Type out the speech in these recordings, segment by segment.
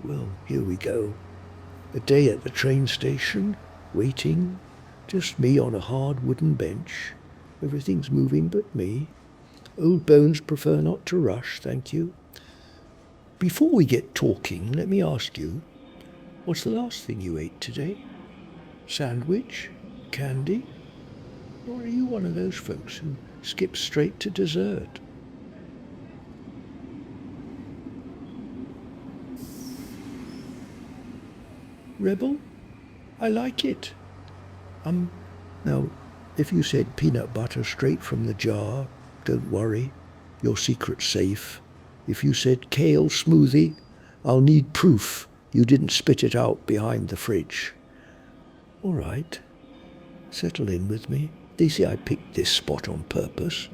Well, here we go. A day at the train station, waiting. Just me on a hard wooden bench. Everything's moving but me. Old bones prefer not to rush, thank you. Before we get talking, let me ask you, what's the last thing you ate today? Sandwich? Candy? Or are you one of those folks who skip straight to dessert? Rebel? I like it. Now, if you said peanut butter straight from the jar, don't worry, your secret's safe. If you said kale smoothie, I'll need proof you didn't spit it out behind the fridge. All right, settle in with me. They say I picked this spot on purpose,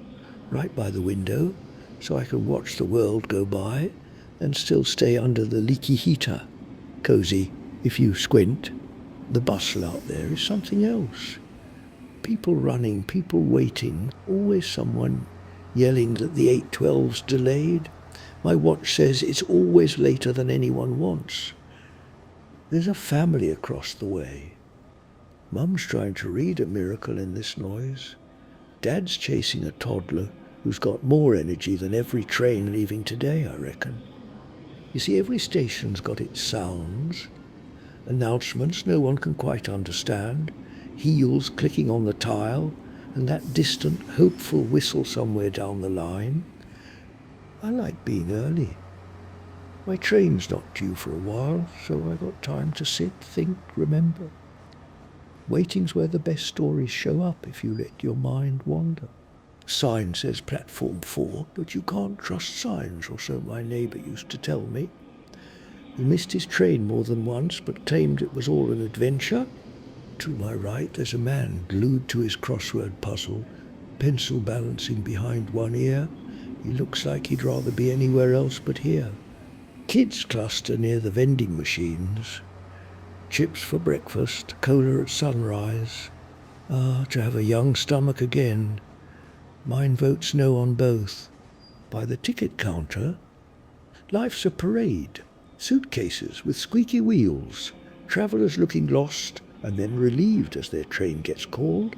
right by the window, so I can watch the world go by and still stay under the leaky heater. Cozy, if you squint. The bustle out there is something else. People running, people waiting, always someone yelling that the 8:12's delayed. My watch says it's always later than anyone wants. There's a family across the way. Mum's trying to read a miracle in this noise. Dad's chasing a toddler who's got more energy than every train leaving today, I reckon. You see, every station's got its sounds. Announcements no one can quite understand, heels clicking on the tile, and that distant, hopeful whistle somewhere down the line. I like being early. My train's not due for a while, so I got time to sit, think, remember. Waiting's where the best stories show up if you let your mind wander. Sign says platform 4, but you can't trust signs, or so my neighbour used to tell me. He missed his train more than once, but claimed it was all an adventure. To my right, there's a man glued to his crossword puzzle, pencil balancing behind one ear. He looks like he'd rather be anywhere else but here. Kids cluster near the vending machines. Chips for breakfast, cola at sunrise. To have a young stomach again. Mine votes no on both. By the ticket counter, life's a parade. Suitcases with squeaky wheels, travellers looking lost and then relieved as their train gets called.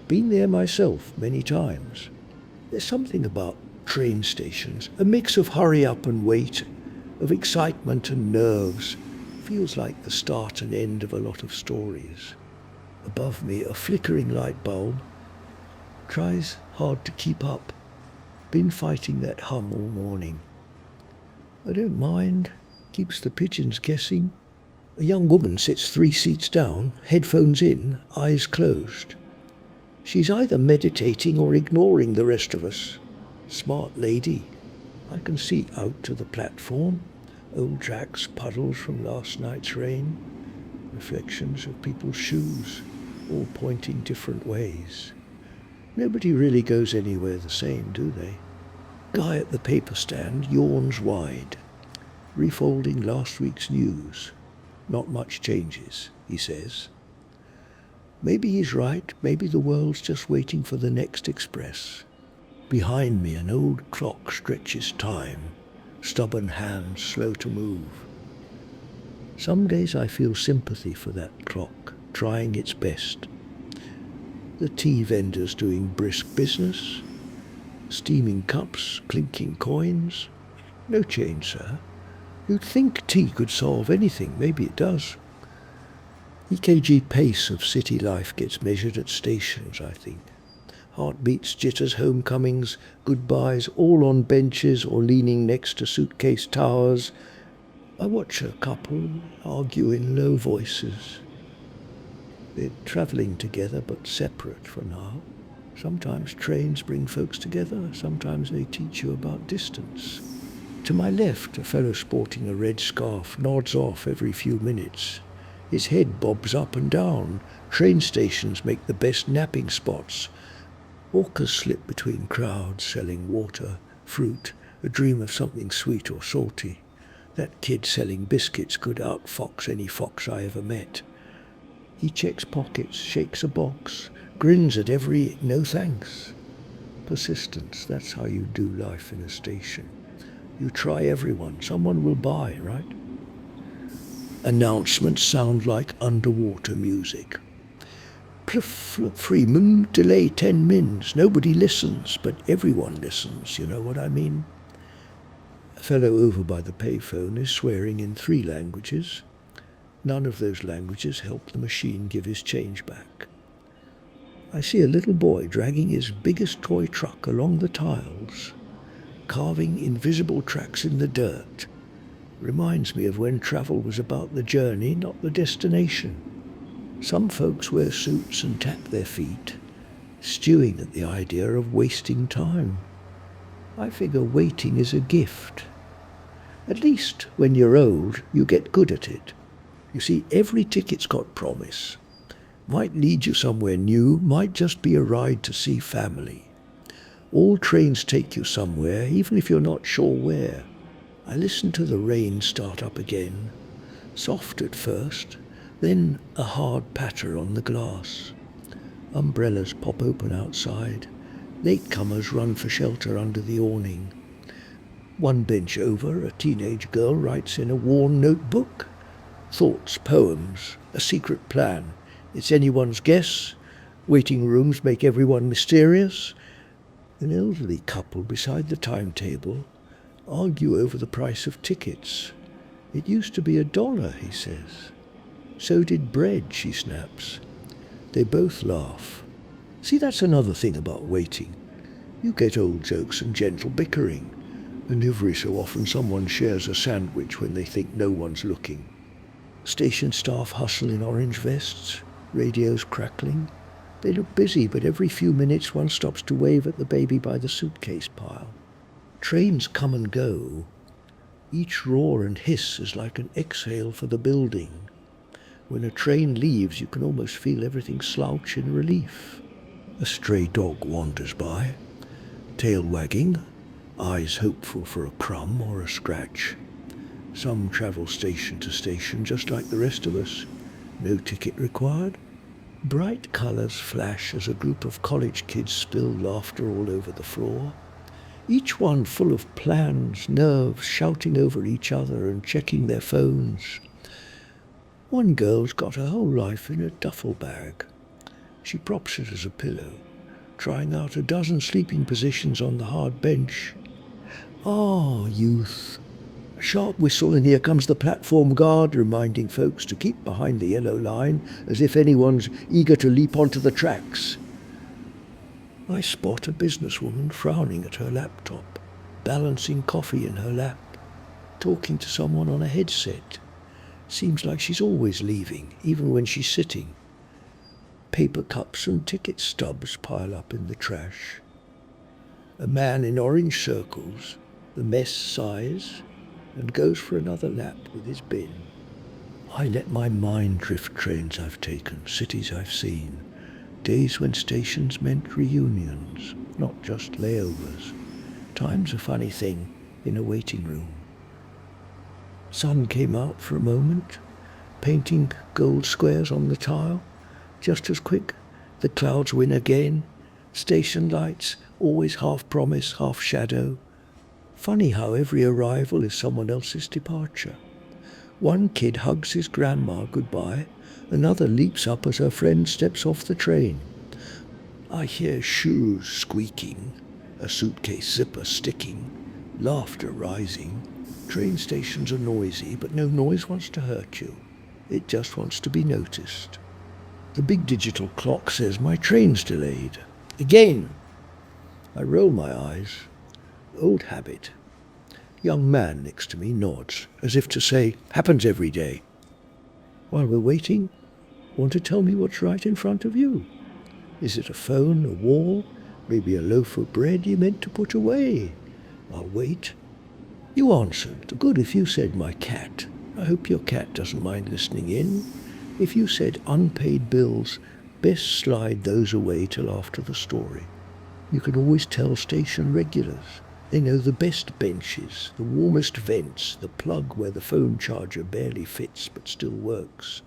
Been there myself many times. There's something about train stations, a mix of hurry up and wait, of excitement and nerves. Feels like the start and end of a lot of stories. Above me, a flickering light bulb. Tries hard to keep up. Been fighting that hum all morning. I don't mind. Keeps the pigeons guessing. A young woman sits 3 seats down, headphones in, eyes closed. She's either meditating or ignoring the rest of us. Smart lady. I can see out to the platform. Old tracks, puddles from last night's rain. Reflections of people's shoes, all pointing different ways. Nobody really goes anywhere the same, do they? Guy at the paper stand yawns wide, refolding last week's news. Not much changes, he says. Maybe he's right, maybe the world's just waiting for the next express. Behind me, an old clock stretches time, stubborn hands slow to move. Some days I feel sympathy for that clock, trying its best. The tea vendors doing brisk business, steaming cups, clinking coins. No change, sir. You'd think tea could solve anything, maybe it does. EKG pace of city life gets measured at stations, I think. Heartbeats, jitters, homecomings, goodbyes, all on benches or leaning next to suitcase towers. I watch a couple argue in low voices. They're travelling together but separate for now. Sometimes trains bring folks together, sometimes they teach you about distance. To my left, a fellow sporting a red scarf nods off every few minutes. His head bobs up and down. Train stations make the best napping spots. Walkers slip between crowds selling water, fruit, a dream of something sweet or salty. That kid selling biscuits could outfox any fox I ever met. He checks pockets, shakes a box, grins at every no thanks. Persistence, that's how you do life in a station. You try everyone, someone will buy, right? Announcements sound like underwater music. Freeman, delay 10 mins. Nobody listens, but everyone listens, you know what I mean? A fellow over by the payphone is swearing in 3 languages. None of those languages help the machine give his change back. I see a little boy dragging his biggest toy truck along the tiles, carving invisible tracks in the dirt. Reminds me of when travel was about the journey, not the destination. Some folks wear suits and tap their feet, stewing at the idea of wasting time. I figure waiting is a gift. At least when you're old, you get good at it. You see, every ticket's got promise. Might lead you somewhere new, might just be a ride to see family. All trains take you somewhere, even if you're not sure where. I listen to the rain start up again, soft at first, then a hard patter on the glass. Umbrellas pop open outside. Latecomers run for shelter under the awning. One bench over, a teenage girl writes in a worn notebook. Thoughts, poems, a secret plan. It's anyone's guess. Waiting rooms make everyone mysterious. An elderly couple beside the timetable argue over the price of tickets. It used to be $1, he says. So did bread, she snaps. They both laugh. See, that's another thing about waiting. You get old jokes and gentle bickering, and every so often someone shares a sandwich when they think no one's looking. Station staff hustle in orange vests, radios crackling. They look busy, but every few minutes one stops to wave at the baby by the suitcase pile. Trains come and go. Each roar and hiss is like an exhale for the building. When a train leaves, you can almost feel everything slouch in relief. A stray dog wanders by, tail wagging, eyes hopeful for a crumb or a scratch. Some travel station to station just like the rest of us. No ticket required. Bright colours flash as a group of college kids spill laughter all over the floor. Each one full of plans, nerves, shouting over each other and checking their phones. One girl's got her whole life in a duffel bag. She props it as a pillow, trying out a dozen sleeping positions on the hard bench. Ah, youth. A sharp whistle and here comes the platform guard, reminding folks to keep behind the yellow line, as if anyone's eager to leap onto the tracks. I spot a businesswoman frowning at her laptop, balancing coffee in her lap, talking to someone on a headset. Seems like she's always leaving, even when she's sitting. Paper cups and ticket stubs pile up in the trash. A man in orange circles, the mess sighs, and goes for another lap with his bin. I let my mind drift trains I've taken, cities I've seen, days when stations meant reunions, not just layovers. Time's a funny thing in a waiting room. Sun came out for a moment, painting gold squares on the tile. Just as quick, the clouds win again. Station lights, always half promise, half shadow. Funny how every arrival is someone else's departure. One kid hugs his grandma goodbye, another leaps up as her friend steps off the train. I hear shoes squeaking, a suitcase zipper sticking, laughter rising. Train stations are noisy, but no noise wants to hurt you. It just wants to be noticed. The big digital clock says my train's delayed. Again! I roll my eyes. Old habit. Young man next to me nods, as if to say, happens every day. While we're waiting, want to tell me what's right in front of you? Is it a phone, a wall, maybe a loaf of bread you meant to put away? I'll wait. You answered. Good if you said my cat. I hope your cat doesn't mind listening in. If you said unpaid bills, best slide those away till after the story. You can always tell station regulars. They know the best benches, the warmest vents, the plug where the phone charger barely fits but still works.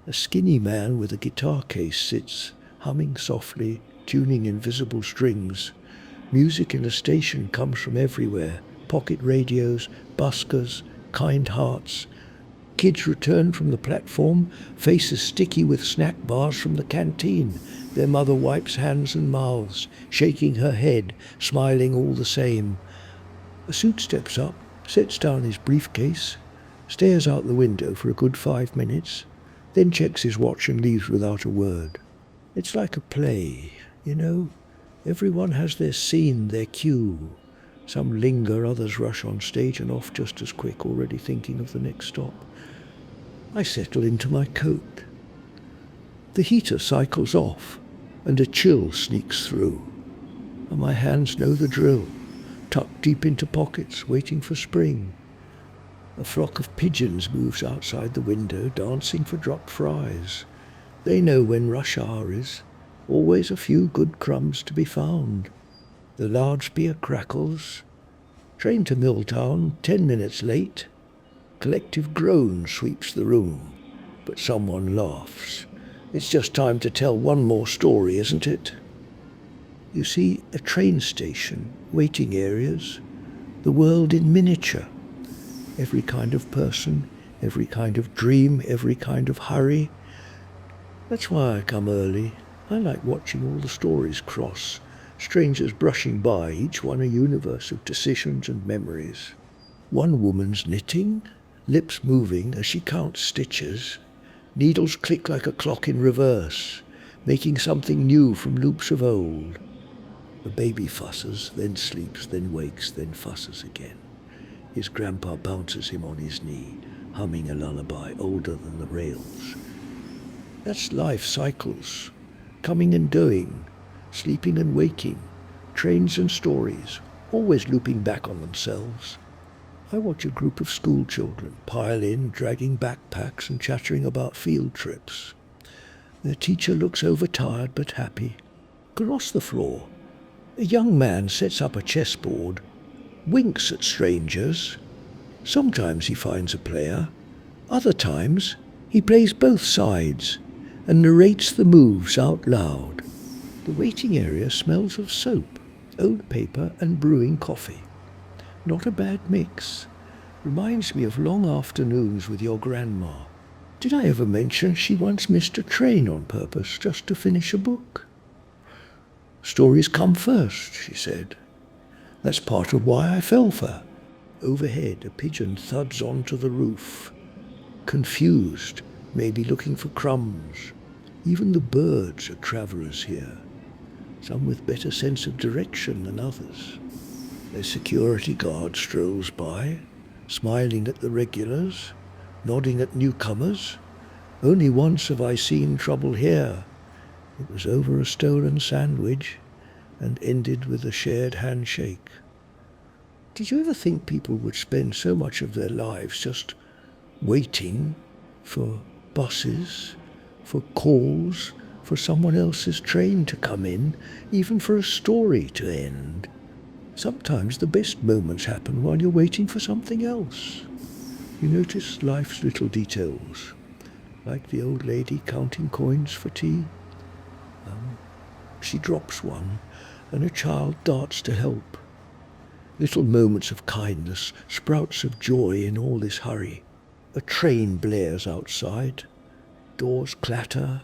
A skinny man with a guitar case sits, humming softly, tuning invisible strings. Music in a station comes from everywhere. Pocket radios, buskers, kind hearts. Kids return from the platform, faces sticky with snack bars from the canteen. Their mother wipes hands and mouths, shaking her head, smiling all the same. A suit steps up, sets down his briefcase, stares out the window for a good 5 minutes, then checks his watch and leaves without a word. It's like a play, you know. Everyone has their scene, their cue. Some linger, others rush on stage and off just as quick, already thinking of the next stop. I settle into my coat. The heater cycles off, and a chill sneaks through. And my hands know the drill, tucked deep into pockets, waiting for spring. A flock of pigeons moves outside the window, dancing for dropped fries. They know when rush hour is, always a few good crumbs to be found. The large beer crackles. Train to Milltown, 10 minutes late. Collective groan sweeps the room, but someone laughs. It's just time to tell one more story, isn't it? You see, a train station, waiting areas, the world in miniature. Every kind of person, every kind of dream, every kind of hurry. That's why I come early. I like watching all the stories cross, strangers brushing by, each one a universe of decisions and memories. One woman's knitting, lips moving as she counts stitches. Needles click like a clock in reverse, making something new from loops of old. The baby fusses, then sleeps, then wakes, then fusses again. His grandpa bounces him on his knee, humming a lullaby older than the rails. That's life cycles, coming and going, sleeping and waking, trains and stories, always looping back on themselves. I watch a group of school children pile in, dragging backpacks and chattering about field trips. Their teacher looks overtired but happy. Across the floor, a young man sets up a chessboard, winks at strangers. Sometimes he finds a player. Other times he plays both sides and narrates the moves out loud. The waiting area smells of soap, old paper and brewing coffee. Not a bad mix. Reminds me of long afternoons with your grandma. Did I ever mention she once missed a train on purpose just to finish a book? Stories come first, she said. That's part of why I fell for her. Overhead, a pigeon thuds onto the roof. Confused, maybe looking for crumbs. Even the birds are travellers here, some with better sense of direction than others. A security guard strolls by, smiling at the regulars, nodding at newcomers. Only once have I seen trouble here. It was over a stolen sandwich and ended with a shared handshake. Did you ever think people would spend so much of their lives just waiting for buses, for calls, for someone else's train to come in, even for a story to end? Sometimes the best moments happen while you're waiting for something else. You notice life's little details, like the old lady counting coins for tea. She drops one, and a child darts to help. Little moments of kindness, sprouts of joy in all this hurry. A train blares outside. Doors clatter.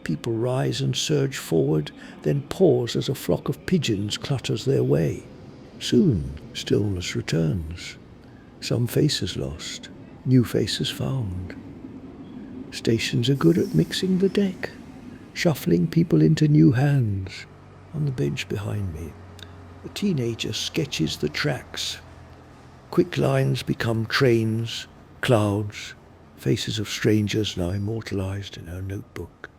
People rise and surge forward, then pause as a flock of pigeons clutters their way. Soon, stillness returns. Some faces lost, new faces found. Stations are good at mixing the deck, shuffling people into new hands. On the bench behind me, a teenager sketches the tracks. Quick lines become trains, clouds, faces of strangers now immortalized in her notebook.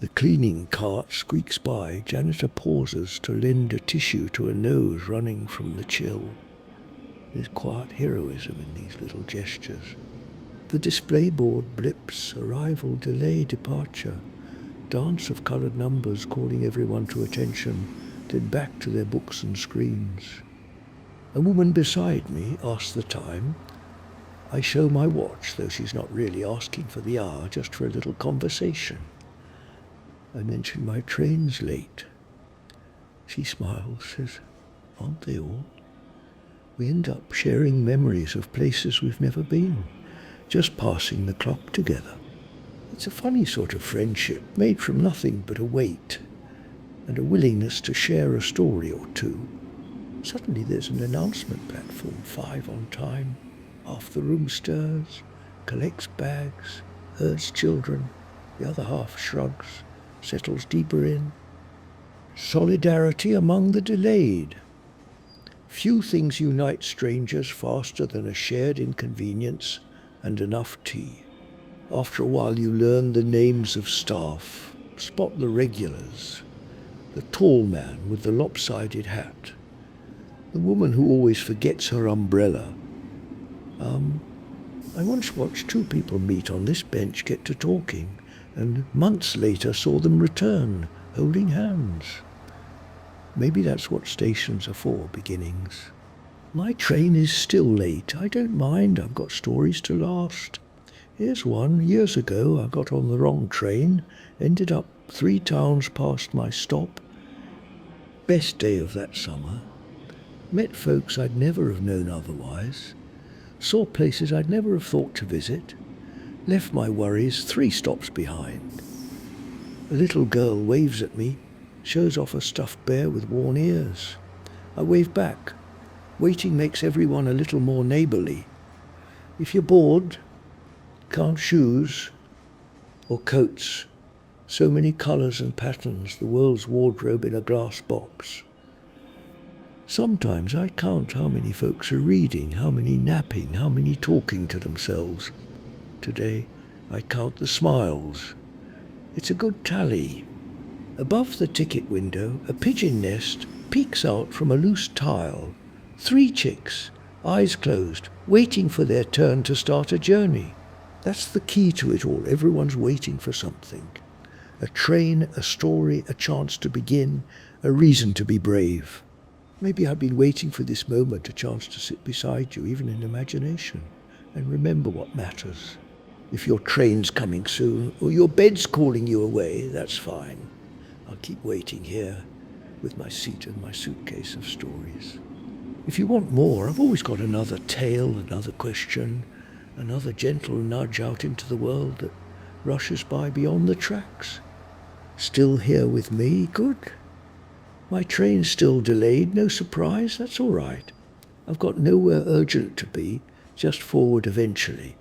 The cleaning cart squeaks by. Janitor pauses to lend a tissue to a nose running from the chill. There's quiet heroism in these little gestures. The display board blips, arrival, delay, departure. Dance of coloured numbers calling everyone to attention, then back to their books and screens. A woman beside me asks the time. I show my watch, though she's not really asking for the hour, just for a little conversation. I mention my train's late. She smiles, says, aren't they all? We end up sharing memories of places we've never been, just passing the clock together. It's a funny sort of friendship, made from nothing but a weight and a willingness to share a story or two. Suddenly there's an announcement platform, 5 on time. Half the room stirs, collects bags, herds children. The other half shrugs, settles deeper in. Solidarity among the delayed. Few things unite strangers faster than a shared inconvenience and enough tea. After a while you learn the names of staff, spot the regulars, the tall man with the lopsided hat, the woman who always forgets her umbrella. I once watched 2 people meet on this bench get to talking, and months later saw them return, holding hands. Maybe that's what stations are for, beginnings. My train is still late. I don't mind, I've got stories to last. Here's one. Years ago I got on the wrong train, ended up 3 towns past my stop. Best day of that summer. Met folks I'd never have known otherwise. Saw places I'd never have thought to visit. Left my worries 3 stops behind. A little girl waves at me, shows off a stuffed bear with worn ears. I wave back. Waiting makes everyone a little more neighbourly. If you're bored, can't choose, or coats, so many colours and patterns, the world's wardrobe in a glass box. Sometimes I count how many folks are reading, how many napping, how many talking to themselves. Today I count the smiles. It's a good tally. Above the ticket window, a pigeon nest peeks out from a loose tile. 3 chicks, eyes closed, waiting for their turn to start a journey. That's the key to it all. Everyone's waiting for something. A train, a story, a chance to begin, a reason to be brave. Maybe I've been waiting for this moment, a chance to sit beside you, even in imagination, and remember what matters. If your train's coming soon, or your bed's calling you away, that's fine. I'll keep waiting here, with my seat and my suitcase of stories. If you want more, I've always got another tale, another question, another gentle nudge out into the world that rushes by beyond the tracks. Still here with me? Good. My train's still delayed, no surprise, that's all right. I've got nowhere urgent to be, just forward eventually.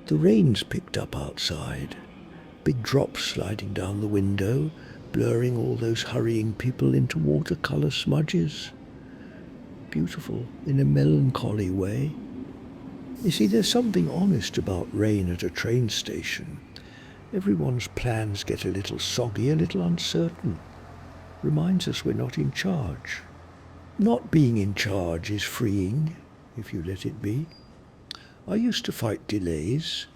The rain's picked up outside, big drops sliding down the window, blurring all those hurrying people into watercolour smudges. Beautiful in a melancholy way. You see, there's something honest about rain at a train station. Everyone's plans get a little soggy, a little uncertain. Reminds us we're not in charge. Not being in charge is freeing, if you let it be. I used to fight delays.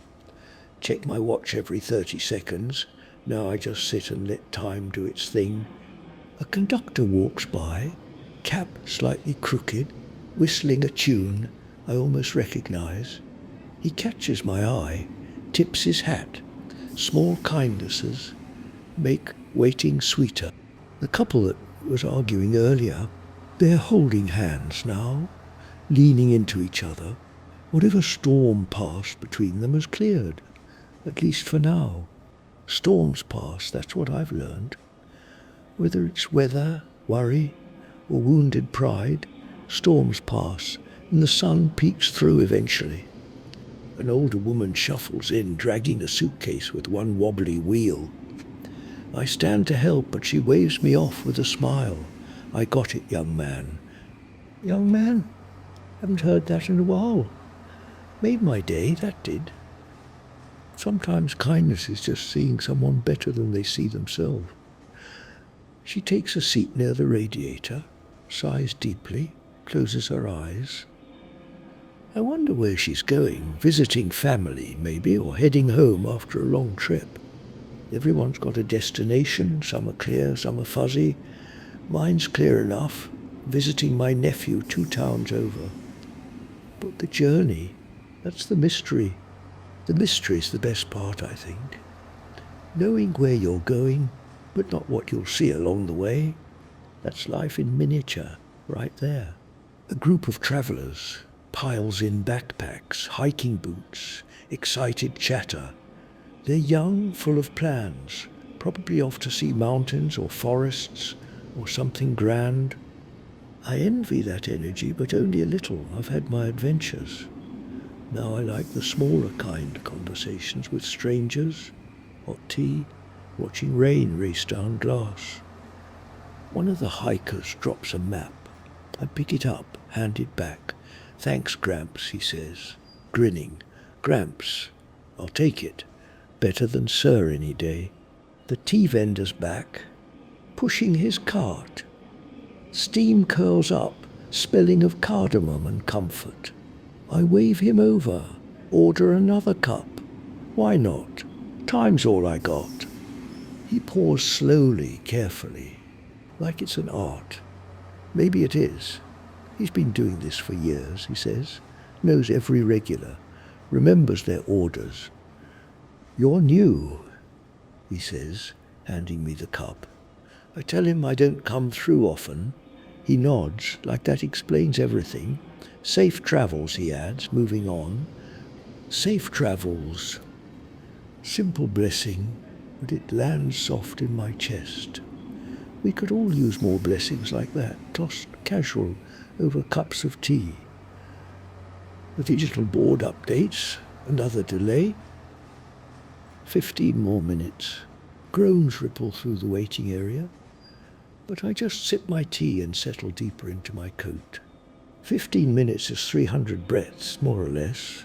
Check my watch every 30 seconds. Now I just sit and let time do its thing. A conductor walks by, cap slightly crooked, whistling a tune I almost recognise. He catches my eye, tips his hat. Small kindnesses make waiting sweeter. The couple that was arguing earlier, they're holding hands now, leaning into each other. Whatever storm passed between them has cleared, at least for now. Storms pass, that's what I've learned. Whether it's weather, worry, or wounded pride, storms pass, and the sun peeks through eventually. An older woman shuffles in, dragging a suitcase with one wobbly wheel. I stand to help, but she waves me off with a smile. I got it, young man. Young man? Haven't heard that in a while. Made my day, that did. Sometimes kindness is just seeing someone better than they see themselves. She takes a seat near the radiator, sighs deeply, closes her eyes. I wonder where she's going, visiting family maybe, or heading home after a long trip. Everyone's got a destination, some are clear, some are fuzzy. Mine's clear enough, visiting my nephew 2 towns over. But the journey, that's the mystery. The mystery's the best part, I think. Knowing where you're going, but not what you'll see along the way. That's life in miniature, right there. A group of travellers, piles in backpacks, hiking boots, excited chatter. They're young, full of plans, probably off to see mountains or forests or something grand. I envy that energy, but only a little. I've had my adventures. Now I like the smaller kind conversations with strangers, hot tea, watching rain race down glass. One of the hikers drops a map. I pick it up, hand it back. "Thanks, Gramps," he says, grinning. "Gramps, I'll take it. Better than Sir any day." The tea vendor's back, pushing his cart. Steam curls up, smelling of cardamom and comfort. I wave him over, order another cup. Why not? Time's all I got. He pours slowly, carefully, like it's an art. Maybe it is. He's been doing this for years, he says. Knows every regular. Remembers their orders. "You're new," he says, handing me the cup. I tell him I don't come through often. He nods, like that explains everything. "Safe travels," he adds, moving on. Safe travels. Simple blessing, but it lands soft in my chest. We could all use more blessings like that, tossed casual over cups of tea. The digital board updates, another delay. 15 more minutes. Groans ripple through the waiting area, but I just sip my tea and settle deeper into my coat. 15 minutes is 300 breaths, more or less.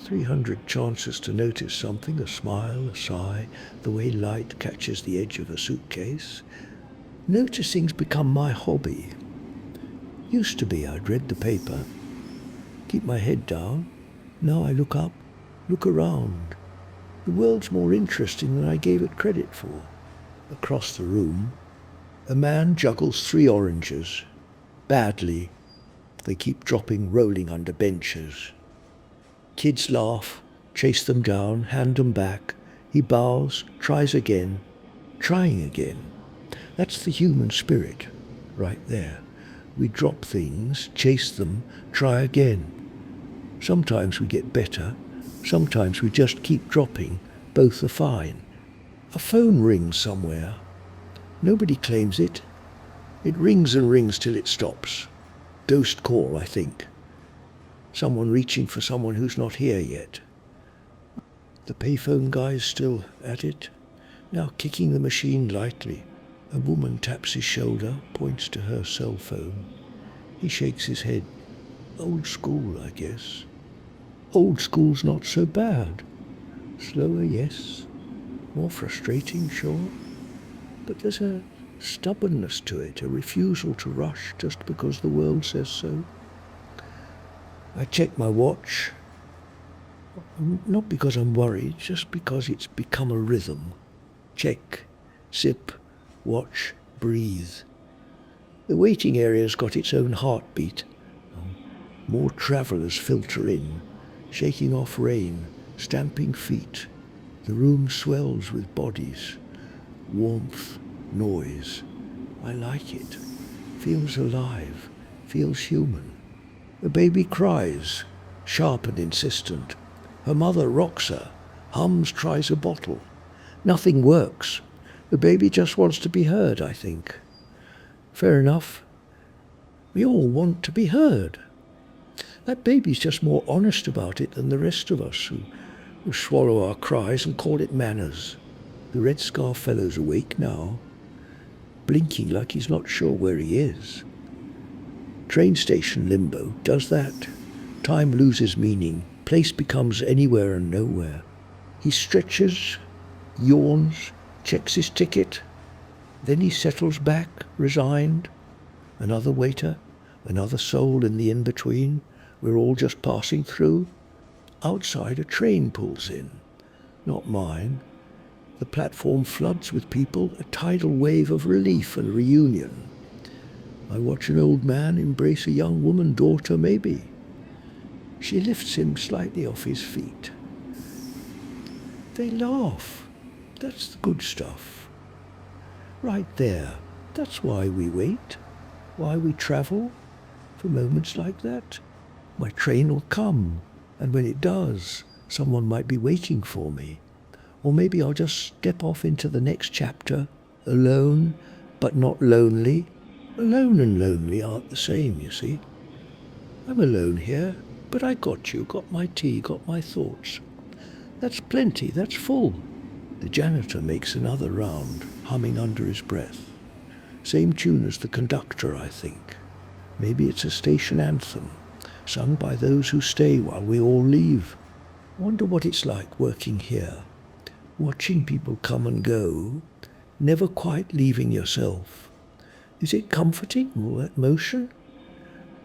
300 chances to notice something, a smile, a sigh, the way light catches the edge of a suitcase. Noticing's become my hobby. Used to be I'd read the paper, keep my head down. Now I look up, look around. The world's more interesting than I gave it credit for. Across the room, a man juggles 3 oranges. Badly. They keep dropping, rolling under benches. Kids laugh, chase them down, hand them back. He bows, tries again, trying again. That's the human spirit, right there. We drop things, chase them, try again. Sometimes we get better, sometimes we just keep dropping. Both are fine. A phone rings somewhere. Nobody claims it. It rings and rings till it stops. Ghost call, I think. Someone reaching for someone who's not here yet. The payphone guy's still at it, now kicking the machine lightly. A woman taps his shoulder, points to her cell phone. He shakes his head. Old school, I guess. Old school's not so bad. Slower, yes. More frustrating, sure. But there's a stubbornness to it, a refusal to rush just because the world says so. I check my watch. Not because I'm worried, just because it's become a rhythm. Check, sip, watch, breathe. The waiting area's got its own heartbeat. More travellers filter in, shaking off rain, stamping feet. The room swells with bodies. Warmth, noise. I like it. Feels alive, feels human. The baby cries, sharp and insistent. Her mother rocks her, hums, tries a bottle. Nothing works. The baby just wants to be heard, I think. Fair enough. We all want to be heard. That baby's just more honest about it than the rest of us who swallow our cries and call it manners. The red scarf fellow's awake now, blinking like he's not sure where he is. Train station limbo does that. Time loses meaning. Place becomes anywhere and nowhere. He stretches, yawns, checks his ticket. Then he settles back, resigned. Another waiter, another soul in the in-between. We're all just passing through. Outside a train pulls in. Not mine. The platform floods with people, a tidal wave of relief and reunion. I watch an old man embrace a young woman, daughter maybe. She lifts him slightly off his feet. They laugh. That's the good stuff. Right there. That's why we wait. Why we travel. For moments like that. My train will come, and when it does, someone might be waiting for me. Or maybe I'll just step off into the next chapter, alone, but not lonely. Alone and lonely aren't the same, you see. I'm alone here, but I got you, got my tea, got my thoughts. That's plenty, that's full. The janitor makes another round, humming under his breath. Same tune as the conductor, I think. Maybe it's a station anthem, sung by those who stay while we all leave. I wonder what it's like working here, watching people come and go, never quite leaving yourself. Is it comforting, all that motion?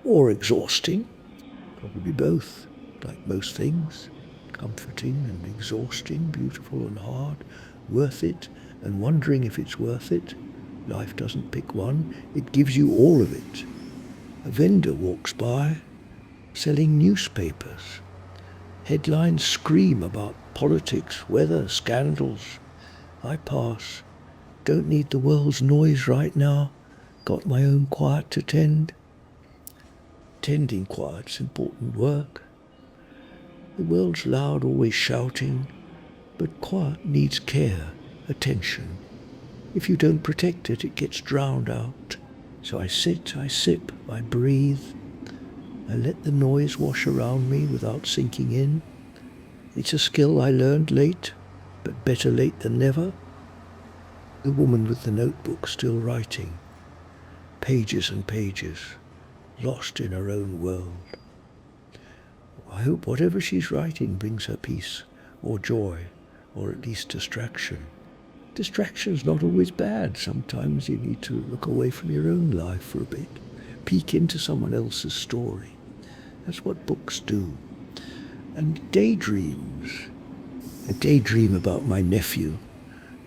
Or exhausting? Probably both, like most things. Comforting and exhausting, beautiful and hard, worth it and wondering if it's worth it. Life doesn't pick one, it gives you all of it. A vendor walks by, selling newspapers. Headlines scream about politics, weather, scandals. I pass. Don't need the world's noise right now. Got my own quiet to tend. Tending quiet's important work. The world's loud, always shouting, but quiet needs care, attention. If you don't protect it, it gets drowned out. So I sit, I sip, I breathe. I let the noise wash around me without sinking in. It's a skill I learned late, but better late than never. The woman with the notebook still writing. Pages and pages, lost in her own world. I hope whatever she's writing brings her peace, or joy, or at least distraction. Distraction's not always bad. Sometimes you need to look away from your own life for a bit, peek into someone else's story. That's what books do. And daydreams. I daydream about my nephew.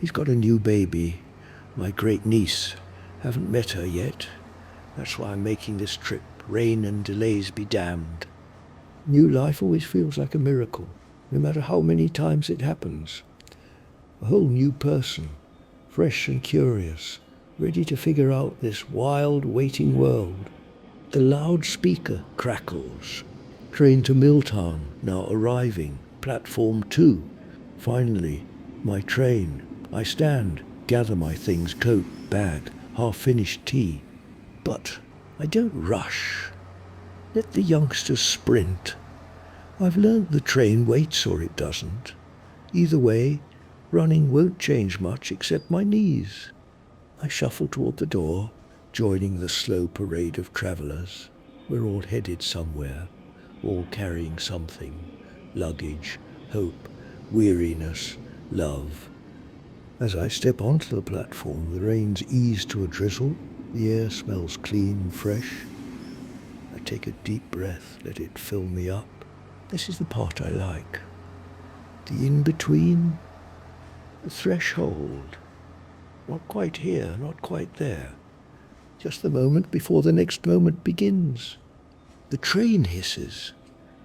He's got a new baby, my great niece. Haven't met her yet. That's why I'm making this trip. Rain and delays be damned. New life always feels like a miracle, no matter how many times it happens. A whole new person, fresh and curious, ready to figure out this wild, waiting world. The loudspeaker crackles. Train to Milltown, now arriving. Platform 2. Finally, my train. I stand, gather my things, coat, bag, half-finished tea. But I don't rush. Let the youngsters sprint. I've learned the train waits or it doesn't. Either way, running won't change much except my knees. I shuffle toward the door, joining the slow parade of travellers. We're all headed somewhere, all carrying something. Luggage, hope, weariness, love. As I step onto the platform, the rains ease to a drizzle. The air smells clean and fresh. I take a deep breath, let it fill me up. This is the part I like. The in-between, the threshold. Not quite here, not quite there. Just the moment before the next moment begins. The train hisses.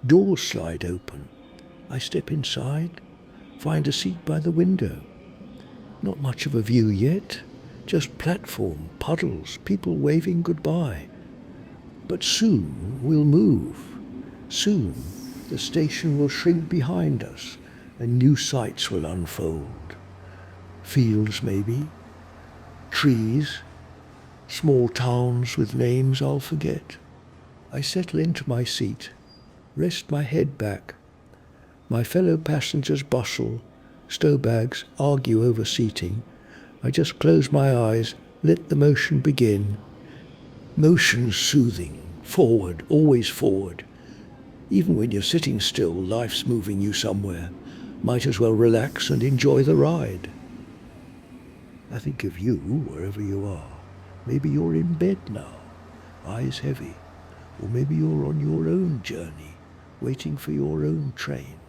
Doors slide open. I step inside, find a seat by the window. Not much of a view yet, just platform, puddles, people waving goodbye. But soon we'll move. Soon the station will shrink behind us and new sights will unfold. Fields maybe, trees, small towns with names I'll forget. I settle into my seat, rest my head back. My fellow passengers bustle, stow bags, argue over seating. I just close my eyes, let the motion begin. Motion's soothing, forward, always forward. Even when you're sitting still, life's moving you somewhere. Might as well relax and enjoy the ride. I think of you wherever you are. Maybe you're in bed now, eyes heavy. Or maybe you're on your own journey, waiting for your own train.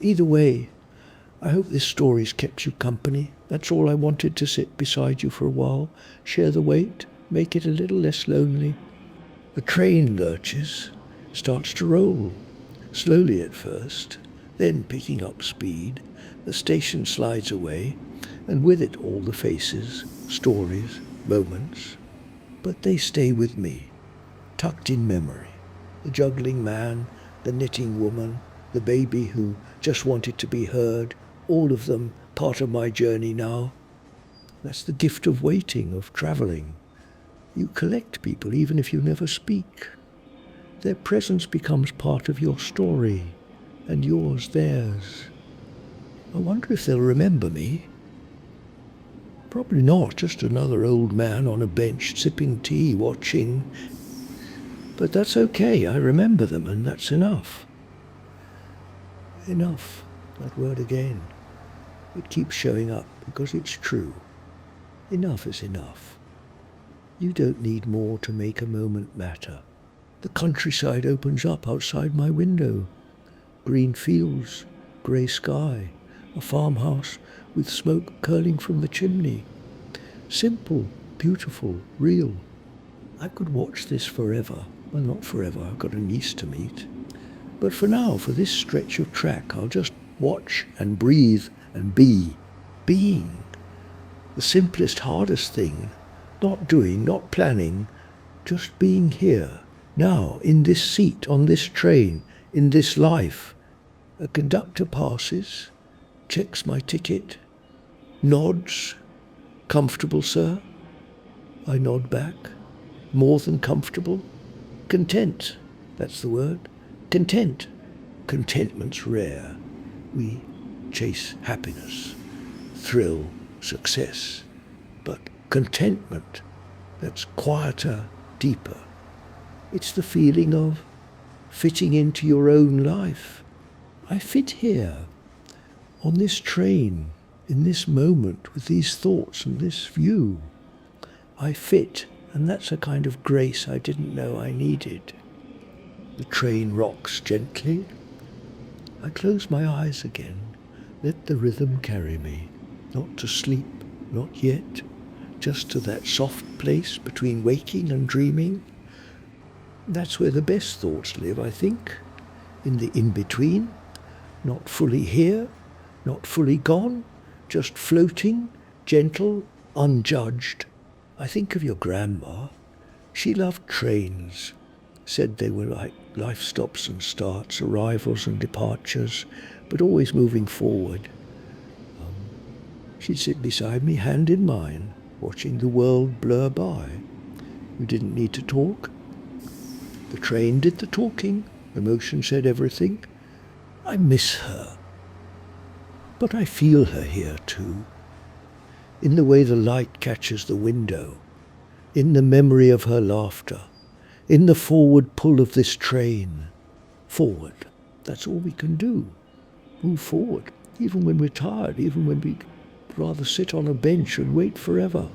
Either way, I hope this story's kept you company. That's all I wanted, to sit beside you for a while, share the wait, make it a little less lonely. The train lurches, starts to roll, slowly at first, then picking up speed. The station slides away, and with it all the faces, stories, moments. But they stay with me, tucked in memory. The juggling man, the knitting woman, the baby who just wanted to be heard, all of them part of my journey now. That's the gift of waiting, of travelling. You collect people even if you never speak. Their presence becomes part of your story, and yours theirs. I wonder if they'll remember me. Probably not, just another old man on a bench sipping tea, watching. But that's okay, I remember them, and that's enough. Enough, that word again. It keeps showing up because it's true. Enough is enough. You don't need more to make a moment matter. The countryside opens up outside my window. Green fields, grey sky, a farmhouse with smoke curling from the chimney. Simple, beautiful, real. I could watch this forever. Well, not forever, I've got a niece to meet. But for now, for this stretch of track, I'll just watch and breathe and be. Being. The simplest, hardest thing. Not doing, not planning, just being here. Now, in this seat, on this train, in this life. A conductor passes, checks my ticket, nods. Comfortable, sir? I nod back. More than comfortable. Content, that's the word. Content. Contentment's rare. We chase happiness, thrill, success. But contentment, that's quieter, deeper. It's the feeling of fitting into your own life. I fit here, on this train, in this moment, with these thoughts and this view. I fit, and that's a kind of grace I didn't know I needed. The train rocks gently. I close my eyes again. Let the rhythm carry me. Not to sleep, not yet. Just to that soft place between waking and dreaming. That's where the best thoughts live, I think. In the in-between. Not fully here, not fully gone. Just floating, gentle, unjudged. I think of your grandma. She loved trains. Said they were like life stops and starts, arrivals and departures, but always moving forward. She'd sit beside me, hand in mine, watching the world blur by. You didn't need to talk. The train did the talking. Emotion said everything. I miss her. But I feel her here too. In the way the light catches the window. In the memory of her laughter. In the forward pull of this train. Forward. That's all we can do. Move forward. Even when we're tired. Even when we'd rather sit on a bench and wait forever.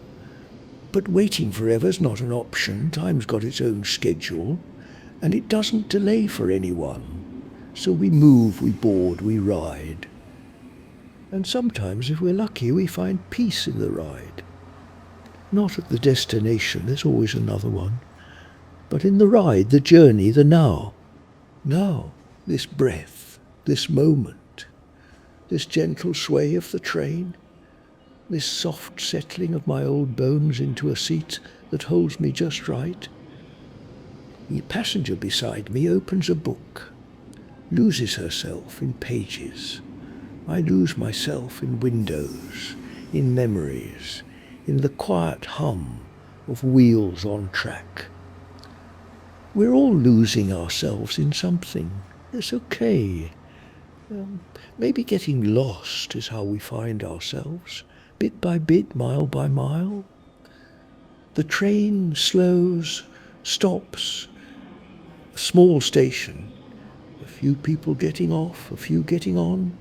But waiting forever is not an option. Time's got its own schedule. And it doesn't delay for anyone. So we move, we board, we ride. And sometimes, if we're lucky, we find peace in the ride. Not at the destination, there's always another one. But in the ride, the journey, the now. Now, this breath, this moment, this gentle sway of the train, this soft settling of my old bones into a seat that holds me just right. The passenger beside me opens a book, loses herself in pages. I lose myself in windows, in memories, in the quiet hum of wheels on track. We're all losing ourselves in something. It's okay. Maybe getting lost is how we find ourselves, bit by bit, mile by mile. The train slows, stops, a small station, a few people getting off, a few getting on,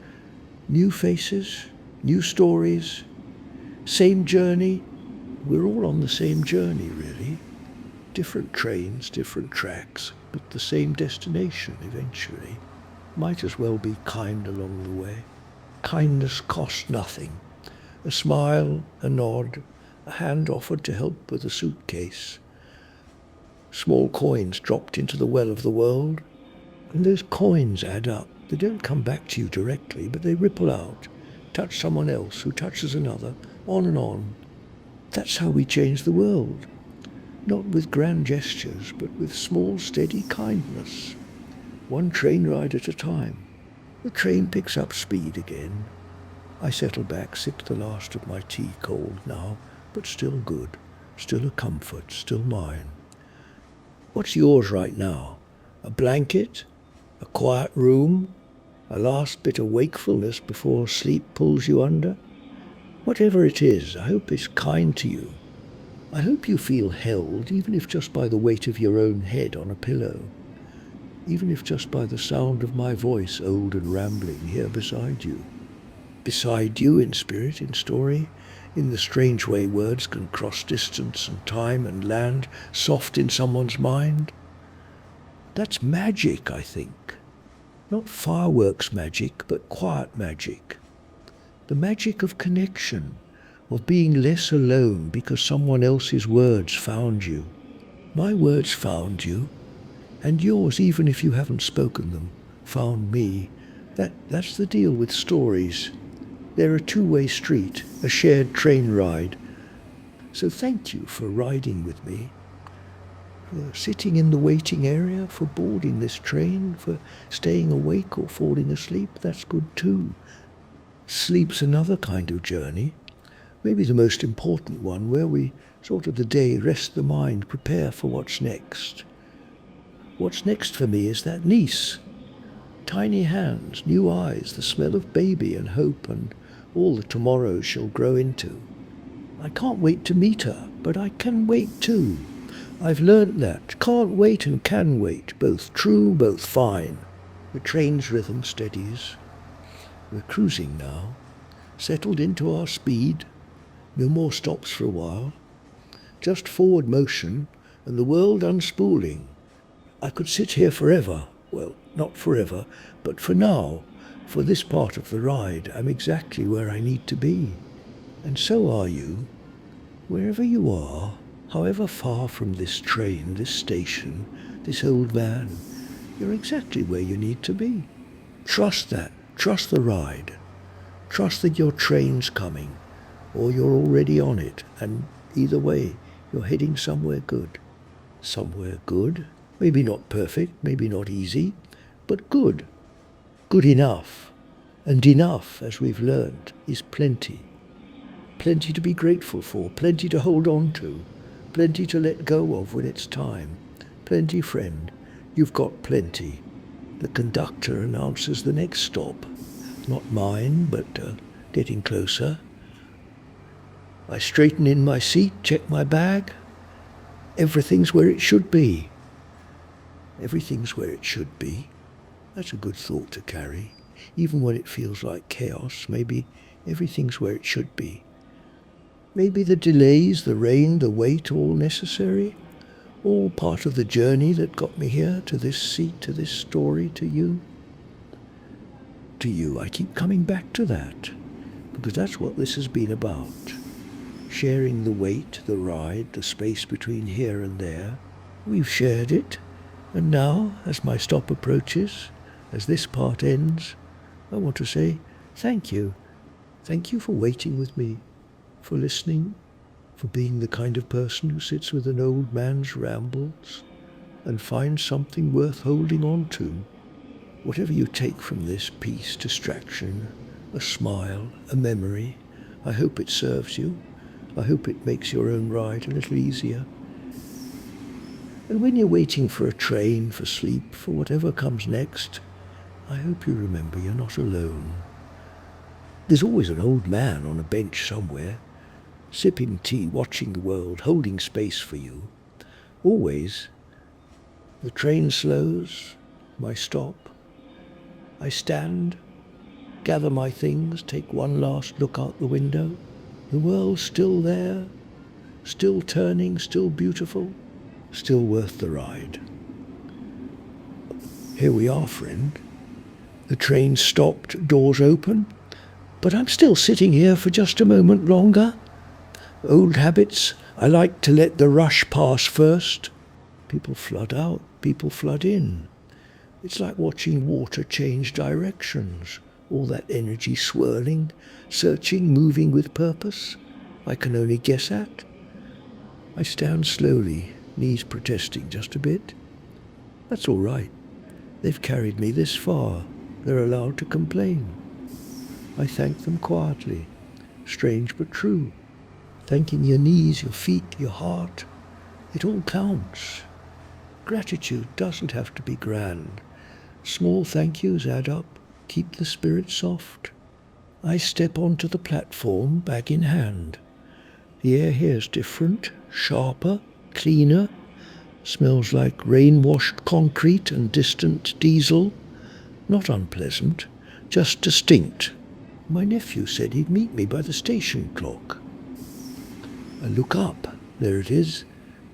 new faces, new stories, same journey. We're all on the same journey, really. Different trains, different tracks, but the same destination eventually. Might as well be kind along the way. Kindness costs nothing. A smile, a nod, a hand offered to help with a suitcase. Small coins dropped into the well of the world, and those coins add up. They don't come back to you directly, but they ripple out, touch someone else who touches another, on and on. That's how we change the world. not with grand gestures, but with small, steady kindness, one train ride at a time. The train picks up speed again. I settle back, sip the last of my tea, cold now, but still good, still a comfort, still mine. What's yours right now? A blanket? A quiet room? A last bit of wakefulness before sleep pulls you under? Whatever it is, I hope it's kind to you. I hope you feel held, even if just by the weight of your own head on a pillow. Even if just by the sound of my voice, old and rambling, here beside you. Beside you in spirit, in story, in the strange way words can cross distance and time and land, soft in someone's mind. That's magic, I think. Not fireworks magic, but quiet magic. The magic of connection, of being less alone because someone else's words found you. My words found you, and yours, even if you haven't spoken them, found me. That's the deal with stories. They're a two-way street, a shared train ride. So thank you for riding with me, for sitting in the waiting area, for boarding this train, for staying awake or falling asleep. That's good too. Sleep's another kind of journey, maybe the most important one, where we sort of the day rest the mind, prepare for what's next. What's next for me is that niece. Tiny hands, new eyes, the smell of baby and hope and all the tomorrows she'll grow into. I can't wait to meet her, but I can wait too. I've learnt that. Can't wait and can wait, both true, both fine. The train's rhythm steadies. We're cruising now, settled into our speed. No more stops for a while. Just forward motion and the world unspooling. I could sit here forever. Well, not forever, but for now, for this part of the ride, I'm exactly where I need to be. And so are you. Wherever you are, however far from this train, this station, this old man, you're exactly where you need to be. Trust that. Trust the ride. Trust that your train's coming, or you're already on it, and either way, you're heading somewhere good. Somewhere good. Maybe not perfect, maybe not easy, but good. Good enough. And enough, as we've learned, is plenty. Plenty to be grateful for, plenty to hold on to, plenty to let go of when it's time. Plenty, friend. You've got plenty. The conductor announces the next stop. Not mine, but getting closer. I straighten in my seat, check my bag. Everything's where it should be. Everything's where it should be. That's a good thought to carry. Even when it feels like chaos, maybe everything's where it should be. Maybe the delays, the rain, the wait, all necessary. All part of the journey that got me here, to this seat, to this story, to you. To you, I keep coming back to that, because that's what this has been about. Sharing the wait, the ride, the space between here and there. We've shared it, and now, as my stop approaches, as this part ends, I want to say thank you. Thank you for waiting with me, for listening, for being the kind of person who sits with an old man's rambles and finds something worth holding on to. Whatever you take from this peace, distraction, a smile, a memory, I hope it serves you. I hope it makes your own ride a little easier. And when you're waiting for a train, for sleep, for whatever comes next, I hope you remember you're not alone. There's always an old man on a bench somewhere, sipping tea, watching the world, holding space for you. Always. The train slows, my stop. I stand, gather my things, take one last look out the window. The world's still there, still turning, still beautiful, still worth the ride. Here we are, friend. The train stopped, doors open, but I'm still sitting here for just a moment longer. Old habits, I like to let the rush pass first. People flood out, people flood in. It's like watching water change directions, all that energy swirling, searching, moving with purpose. I can only guess at. I stand slowly, knees protesting just a bit. That's all right. They've carried me this far. They're allowed to complain. I thank them quietly. Strange but true. Thanking your knees, your feet, your heart. It all counts. Gratitude doesn't have to be grand. Small thank yous add up. Keep the spirit soft. I step onto the platform, bag in hand. The air here's different, sharper, cleaner. Smells like rain-washed concrete and distant diesel. Not unpleasant, just distinct. My nephew said he'd meet me by the station clock. I look up. There it is.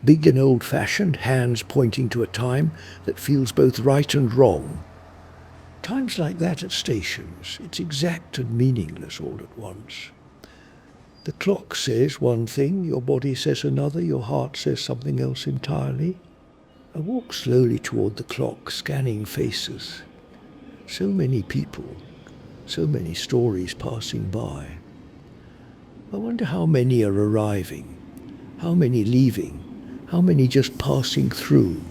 Big and old-fashioned, hands pointing to a time that feels both right and wrong. Times like that at stations, it's exact and meaningless all at once. The clock says one thing, your body says another, your heart says something else entirely. I walk slowly toward the clock, scanning faces. So many people, so many stories passing by. I wonder how many are arriving, how many leaving, how many just passing through.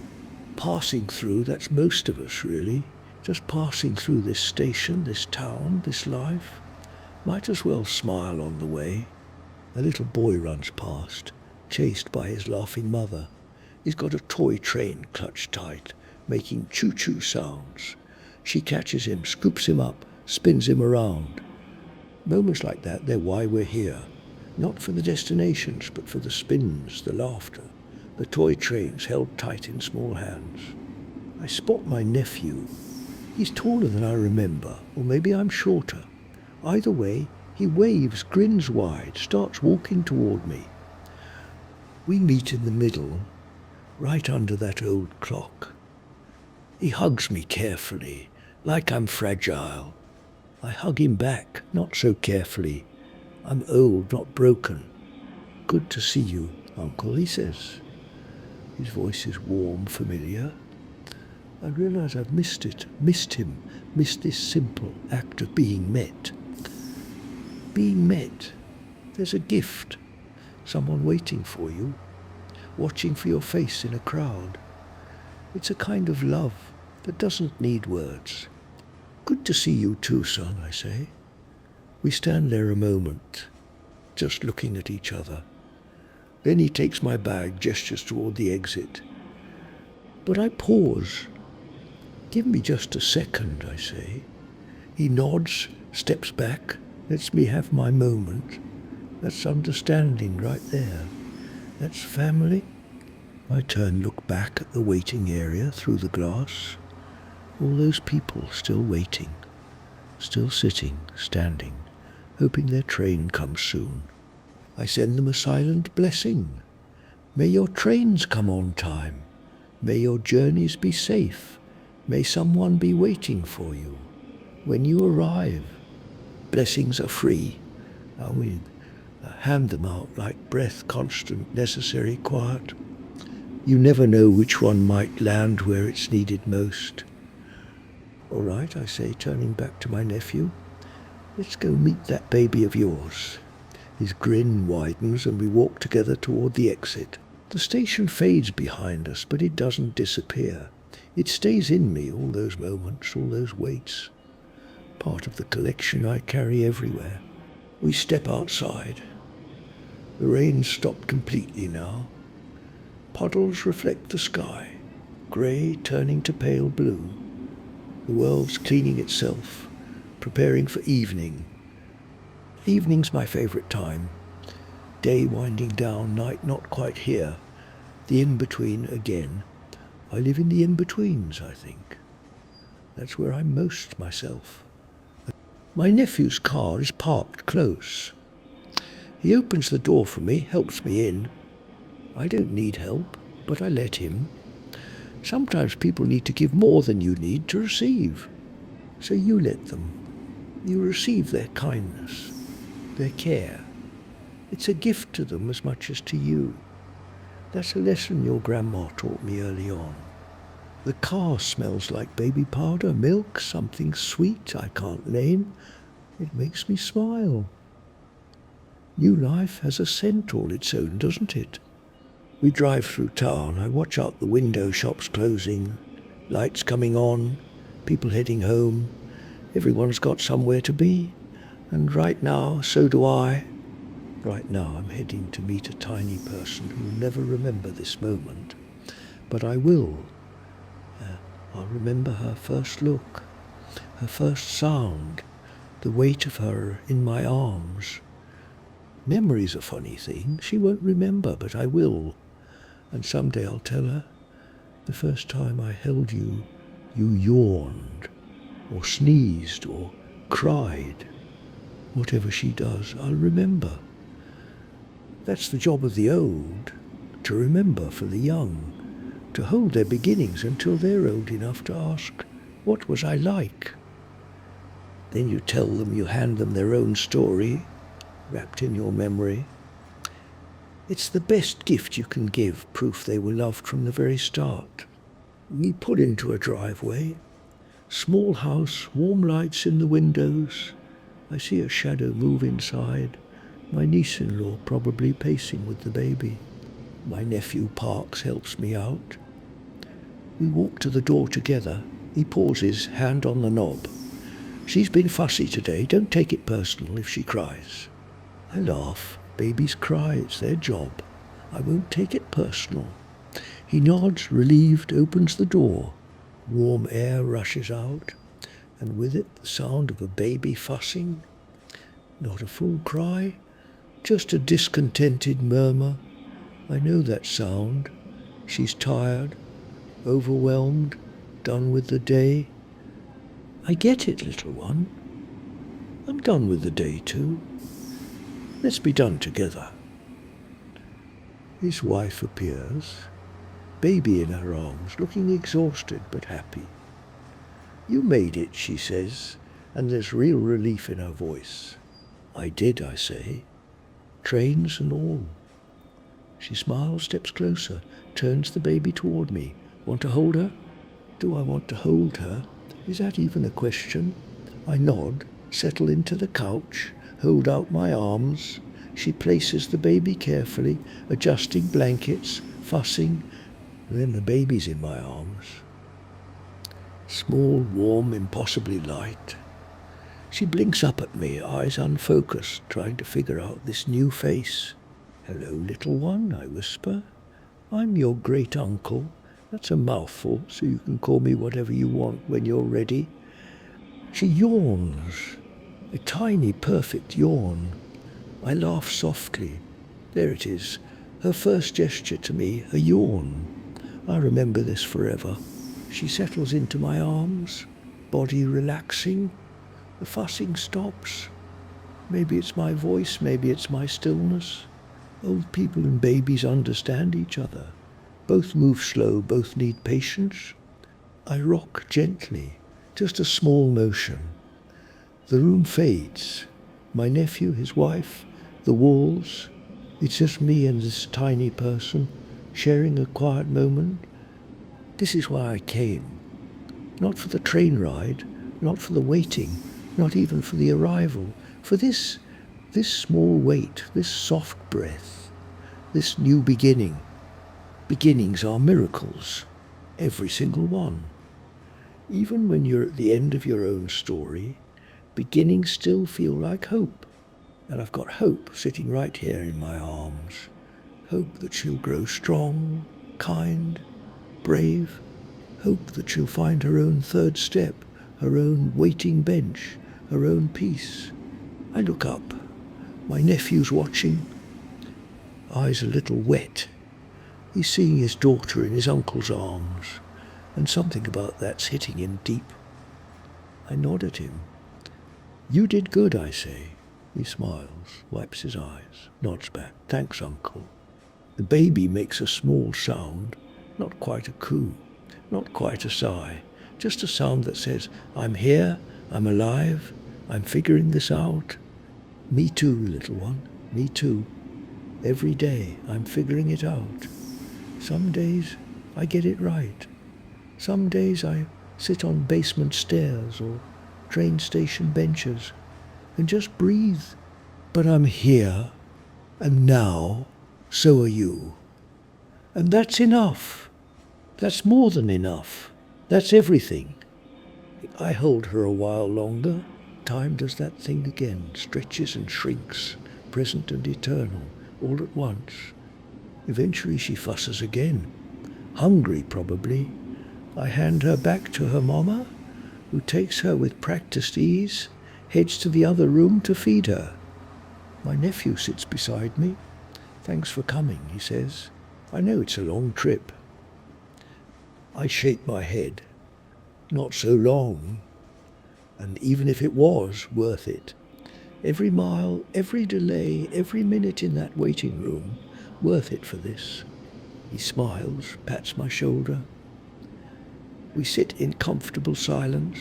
Passing through, that's most of us really. Just passing through this station, this town, this life. Might as well smile on the way. A little boy runs past, chased by his laughing mother. He's got a toy train clutched tight, making choo-choo sounds. She catches him, scoops him up, spins him around. Moments like that, they're why we're here. Not for the destinations, but for the spins, the laughter, the toy trains held tight in small hands. I spot my nephew. He's taller than I remember, or maybe I'm shorter. Either way, he waves, grins wide, starts walking toward me. We meet in the middle, right under that old clock. He hugs me carefully, like I'm fragile. I hug him back, not so carefully. I'm old, not broken. Good to see you, Uncle, he says. His voice is warm, familiar. I realize I've missed him, missed this simple act of being met. Being met. There's a gift. Someone waiting for you, watching for your face in a crowd. It's a kind of love that doesn't need words. Good to see you too, son, I say. We stand there a moment, just looking at each other. Then he takes my bag, gestures toward the exit. But I pause. Give me just a second, I say. He nods, steps back, lets me have my moment. That's understanding right there. That's family. I turn, look back at the waiting area through the glass. All those people still waiting, still sitting, standing, hoping their train comes soon. I send them a silent blessing. May your trains come on time. May your journeys be safe. May someone be waiting for you when you arrive. Blessings are free. We hand them out like breath, constant, necessary, quiet. You never know which one might land where it's needed most. All right, I say, turning back to my nephew. Let's go meet that baby of yours. His grin widens and we walk together toward the exit. The station fades behind us, but it doesn't disappear. It stays in me, all those moments, all those waits. Part of the collection I carry everywhere. We step outside. The rain's stopped completely now. Puddles reflect the sky, grey turning to pale blue. The world's cleaning itself, preparing for evening. Evening's my favourite time. Day winding down, night not quite here. The in-between again. I live in the in-betweens, I think. That's where I'm most myself. My nephew's car is parked close. He opens the door for me, helps me in. I don't need help, but I let him. Sometimes people need to give more than you need to receive. So you let them. You receive their kindness, their care. It's a gift to them as much as to you. That's a lesson your grandma taught me early on. The car smells like baby powder, milk, something sweet I can't name. It makes me smile. New life has a scent all its own, doesn't it? We drive through town. I watch out the window, shops closing, lights coming on, people heading home. Everyone's got somewhere to be. And right now, so do I. Right now, I'm heading to meet a tiny person who will never remember this moment. But I will. I'll remember her first look, her first sound, the weight of her in my arms. Memory's a funny thing. She won't remember, but I will. And someday I'll tell her, the first time I held you, you yawned, or sneezed, or cried. Whatever she does, I'll remember. That's the job of the old, to remember for the young, to hold their beginnings until they're old enough to ask, what was I like? Then you tell them, you hand them their own story, wrapped in your memory. It's the best gift you can give, proof they were loved from the very start. We pull into a driveway, small house, warm lights in the windows. I see a shadow move inside, my niece-in-law probably pacing with the baby. My nephew parks, helps me out. We walk to the door together. He pauses, hand on the knob. She's been fussy today, don't take it personal if she cries. I laugh. Babies cry, it's their job. I won't take it personal. He nods, relieved, opens the door. Warm air rushes out, and with it the sound of a baby fussing. Not a full cry, just a discontented murmur. I know that sound. She's tired, overwhelmed, done with the day. I get it, little one. I'm done with the day too. Let's be done together. His wife appears, baby in her arms, looking exhausted but happy. You made it, she says, and there's real relief in her voice. I did, I say, trains and all. She smiles, steps closer, turns the baby toward me. Want to hold her? Do I want to hold her? Is that even a question? I nod, settle into the couch, hold out my arms. She places the baby carefully, adjusting blankets, fussing. Then the baby's in my arms. Small, warm, impossibly light. She blinks up at me, eyes unfocused, trying to figure out this new face. Hello, little one, I whisper. I'm your great uncle. That's a mouthful, so you can call me whatever you want when you're ready. She yawns. A tiny, perfect yawn. I laugh softly. There it is. Her first gesture to me, a yawn. I remember this forever. She settles into my arms, body relaxing. The fussing stops. Maybe it's my voice, maybe it's my stillness. Old people and babies understand each other. Both move slow, both need patience. I rock gently, just a small motion. The room fades. My nephew, his wife, the walls. It's just me and this tiny person, sharing a quiet moment. This is why I came. Not for the train ride, not for the waiting, not even for the arrival. For this small wait, this soft breath, this new beginning. Beginnings are miracles, every single one. Even when you're at the end of your own story, beginnings still feel like hope. And I've got hope sitting right here in my arms. Hope that she'll grow strong, kind, brave. Hope that she'll find her own third step, her own waiting bench, her own peace. I look up. My nephew's watching. Eyes a little wet. He's seeing his daughter in his uncle's arms, and something about that's hitting him deep. I nod at him. You did good, I say. He smiles, wipes his eyes, nods back. Thanks, uncle. The baby makes a small sound, not quite a coo, not quite a sigh, just a sound that says, I'm here, I'm alive, I'm figuring this out. Me too, little one, me too. Every day I'm figuring it out. Some days I get it right. Some days I sit on basement stairs or train station benches and just breathe. But I'm here, and now so are you. And that's enough. That's more than enough. That's everything. I hold her a while longer. Time does that thing again, stretches and shrinks, present and eternal, all at once. Eventually she fusses again. Hungry, probably. I hand her back to her mama, who takes her with practiced ease, heads to the other room to feed her. My nephew sits beside me. Thanks for coming, he says. I know it's a long trip. I shake my head. Not so long. And even if it was, worth it. Every mile, every delay, every minute in that waiting room, worth it for this. He smiles, pats my shoulder. We sit in comfortable silence.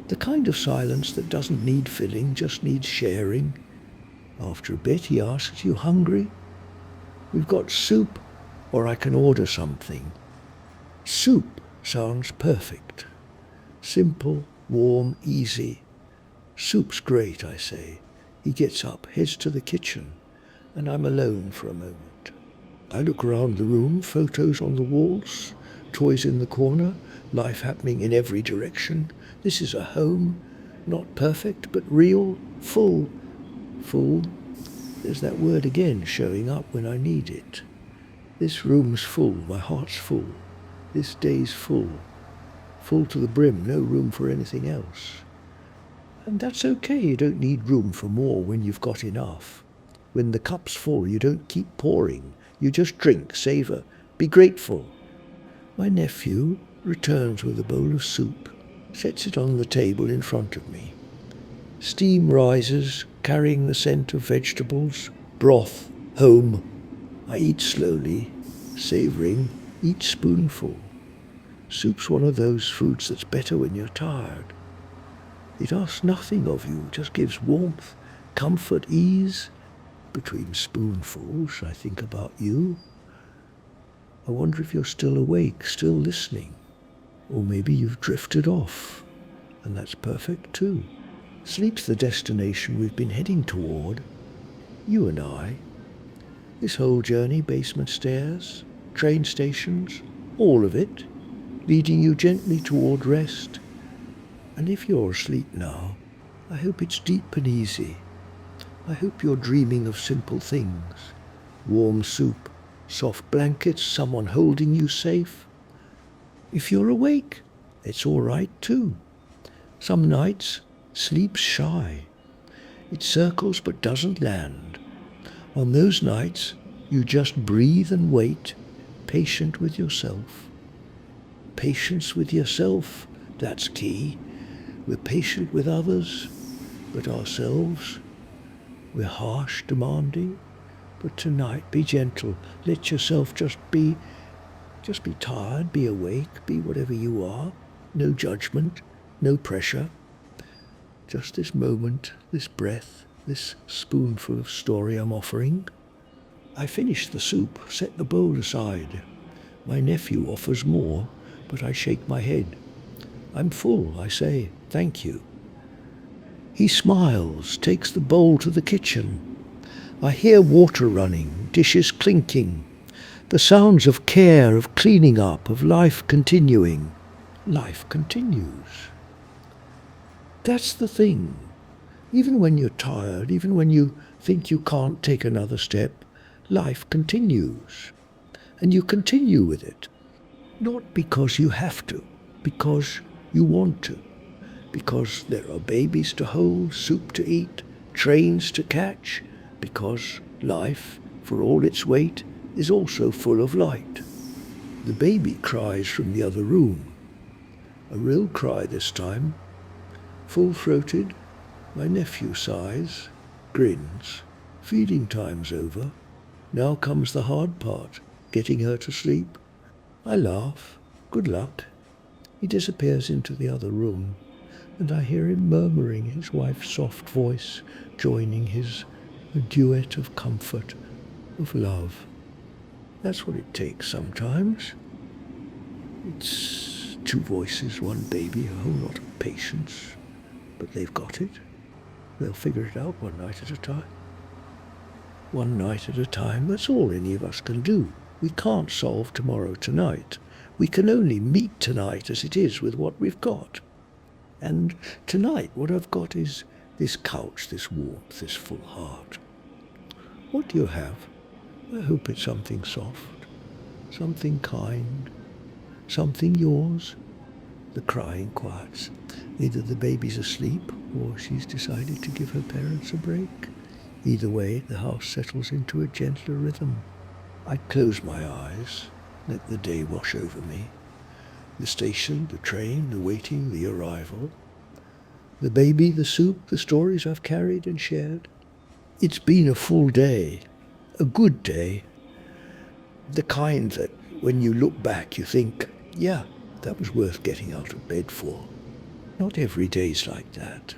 The kind of silence that doesn't need filling, just needs sharing. After a bit he asks, "You hungry? We've got soup, or I can order something." Soup sounds perfect. Simple, warm, easy. "Soup's great," I say. He gets up, heads to the kitchen, and I'm alone for a moment. I look around the room, photos on the walls, toys in the corner, life happening in every direction. This is a home, not perfect, but real, full. Full. There's that word again showing up when I need it. This room's full, my heart's full. This day's full. Full to the brim, no room for anything else. And that's okay, you don't need room for more when you've got enough. When the cup's full, you don't keep pouring. You just drink, savor, be grateful. My nephew returns with a bowl of soup, sets it on the table in front of me. Steam rises, carrying the scent of vegetables, broth, home. I eat slowly, savoring each spoonful. Soup's one of those foods that's better when you're tired. It asks nothing of you, just gives warmth, comfort, ease. Between spoonfuls, I think about you. I wonder if you're still awake, still listening. Or maybe you've drifted off, and that's perfect too. Sleep's the destination we've been heading toward, you and I. This whole journey, basement stairs, train stations, all of it, leading you gently toward rest. And if you're asleep now, I hope it's deep and easy. I hope you're dreaming of simple things. Warm soup, soft blankets, someone holding you safe. If you're awake, it's all right too. Some nights, sleep's shy. It circles but doesn't land. On those nights, you just breathe and wait, patient with yourself. Patience with yourself, that's key. We're patient with others, but ourselves, we're harsh, demanding. But tonight, be gentle. Let yourself just be tired, be awake, be whatever you are. No judgment, no pressure. Just this moment, this breath, this spoonful of story I'm offering. I finish the soup, set the bowl aside. My nephew offers more, but I shake my head. I'm full, I say, thank you. He smiles, takes the bowl to the kitchen. I hear water running, dishes clinking, the sounds of care, of cleaning up, of life continuing. Life continues. That's the thing. Even when you're tired, even when you think you can't take another step, life continues. And you continue with it. Not because you have to, because you want to. Because there are babies to hold, soup to eat, trains to catch. Because life, for all its weight, is also full of light. The baby cries from the other room. A real cry this time. Full-throated, my nephew sighs, grins. Feeding time's over. Now comes the hard part, getting her to sleep. I laugh. Good luck. He disappears into the other room, and I hear him murmuring his wife's soft voice, joining his a duet of comfort, of love. That's what it takes sometimes. It's two voices, one baby, a whole lot of patience. But they've got it. They'll figure it out one night at a time. One night at a time, that's all any of us can do. We can't solve tomorrow tonight. We can only meet tonight as it is with what we've got. And tonight what I've got is this couch, this warmth, this full heart. What do you have? I hope it's something soft, something kind, something yours. The crying quiets. Either the baby's asleep or she's decided to give her parents a break. Either way, the house settles into a gentler rhythm. I close my eyes, let the day wash over me. The station, the train, the waiting, the arrival. The baby, the soup, the stories I've carried and shared. It's been a full day, a good day. The kind that when you look back you think, yeah, that was worth getting out of bed for. Not every day's like that.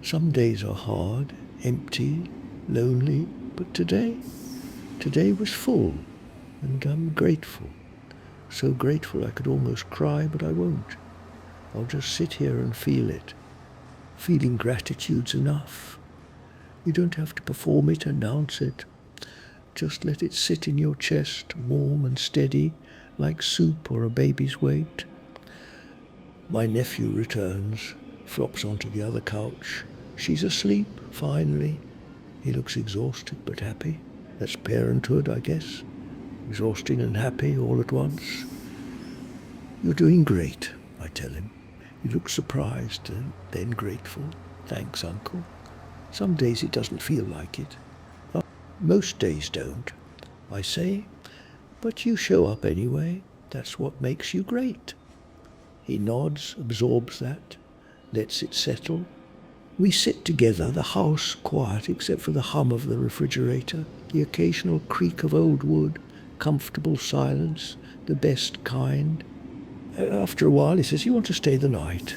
Some days are hard, empty, lonely, but today was full, and I'm grateful. So grateful I could almost cry, but I won't. I'll just sit here and feel it. Feeling gratitude's enough. You don't have to perform it, announce it. Just let it sit in your chest, warm and steady, like soup or a baby's weight. My nephew returns, flops onto the other couch. She's asleep, finally. He looks exhausted but happy. That's parenthood, I guess. Exhausting and happy all at once. You're doing great, I tell him. He looks surprised and then grateful. Thanks, Uncle. Some days it doesn't feel like it. Most days don't, I say. But you show up anyway. That's what makes you great. He nods, absorbs that, lets it settle. We sit together, the house quiet except for the hum of the refrigerator, the occasional creak of old wood, comfortable silence, the best kind. After a while he says, you want to stay the night?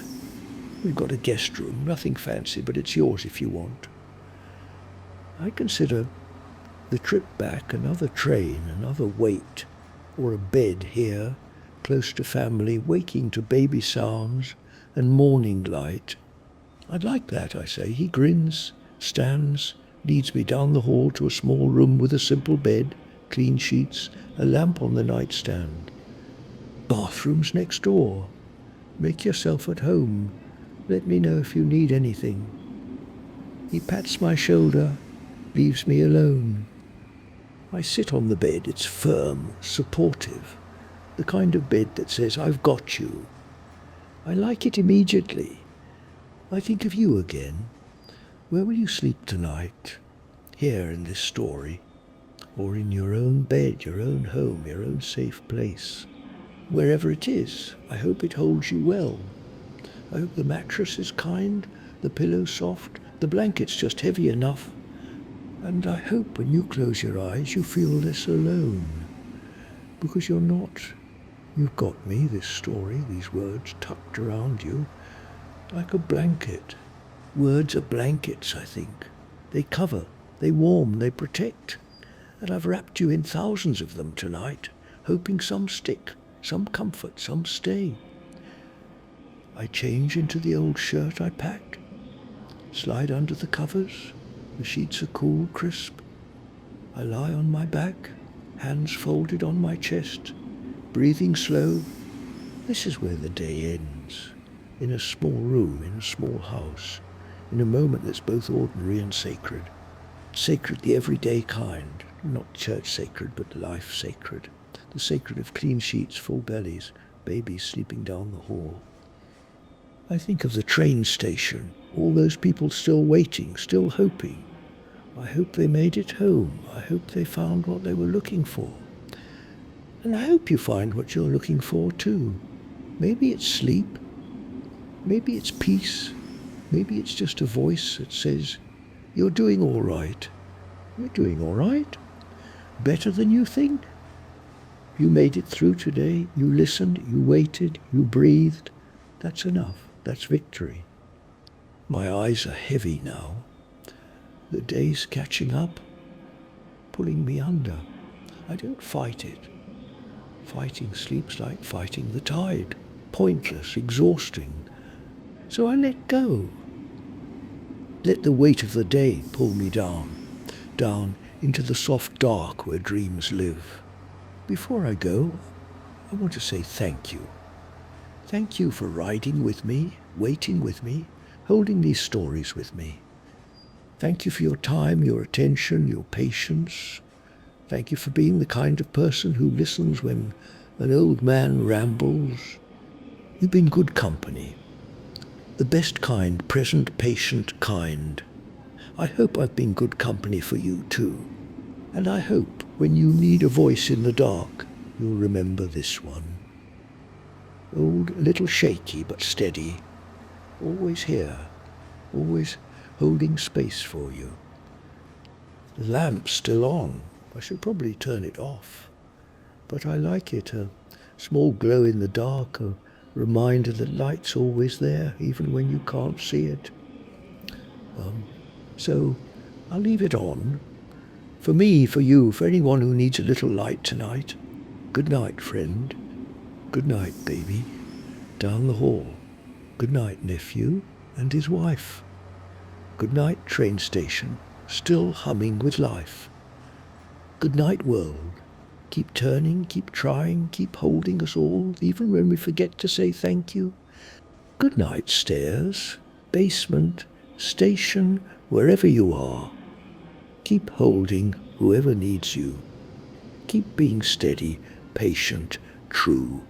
We've got a guest room, nothing fancy, but it's yours if you want. I consider the trip back another train, another wait, or a bed here, close to family, waking to baby sounds and morning light. I'd like that, I say. He grins, stands, leads me down the hall to a small room with a simple bed, clean sheets, a lamp on the nightstand. Bathroom's next door. Make yourself at home. Let me know if you need anything. He pats my shoulder, leaves me alone. I sit on the bed. It's firm, supportive. The kind of bed that says, I've got you. I like it immediately. I think of you again. Where will you sleep tonight? Here in this story? Or in your own bed, your own home, your own safe place? Wherever it is, I hope it holds you well. I hope the mattress is kind, the pillow soft, the blanket's just heavy enough. And I hope when you close your eyes you feel less alone. Because you're not. You've got me, this story, these words tucked around you, like a blanket. Words are blankets, I think. They cover, they warm, they protect. And I've wrapped you in thousands of them tonight, hoping some stick, some comfort, some stay. I change into the old shirt I packed, slide under the covers. The sheets are cool, crisp. I lie on my back, hands folded on my chest, breathing slow. This is where the day ends, in a small room, in a small house, in a moment that's both ordinary and sacred. Sacred, the everyday kind, not church sacred, but life sacred. The sacred of clean sheets, full bellies, babies sleeping down the hall. I think of the train station, all those people still waiting, still hoping. I hope they made it home. I hope they found what they were looking for. And I hope you find what you're looking for too. Maybe it's sleep. Maybe it's peace. Maybe it's just a voice that says, you're doing all right. You're doing all right. Better than you think. You made it through today. You listened. You waited. You breathed. That's enough. That's victory. My eyes are heavy now. The day's catching up, pulling me under. I don't fight it. Fighting sleep's like fighting the tide. Pointless, exhausting. So I let go. Let the weight of the day pull me down into the soft dark where dreams live. before I go, I want to say thank you. Thank you for riding with me, waiting with me, holding these stories with me. Thank you for your time, your attention, your patience. Thank you for being the kind of person who listens when an old man rambles. You've been good company. The best kind, present, patient kind. I hope I've been good company for you too. And I hope when you need a voice in the dark, you'll remember this one. Old, a little shaky but steady. Always here. Always holding space for you. The lamp's still on. I should probably turn it off. But I like it. A small glow in the dark, a reminder that light's always there, even when you can't see it. So I'll leave it on. For me, for you, for anyone who needs a little light tonight. Good night, friend. Good night, baby. Down the hall. Good night, nephew and his wife. Good night, train station, still humming with life. Good night, world. Keep turning, keep trying, keep holding us all, even when we forget to say thank you. Good night, stairs, basement, station, wherever you are. Keep holding whoever needs you. Keep being steady, patient, true.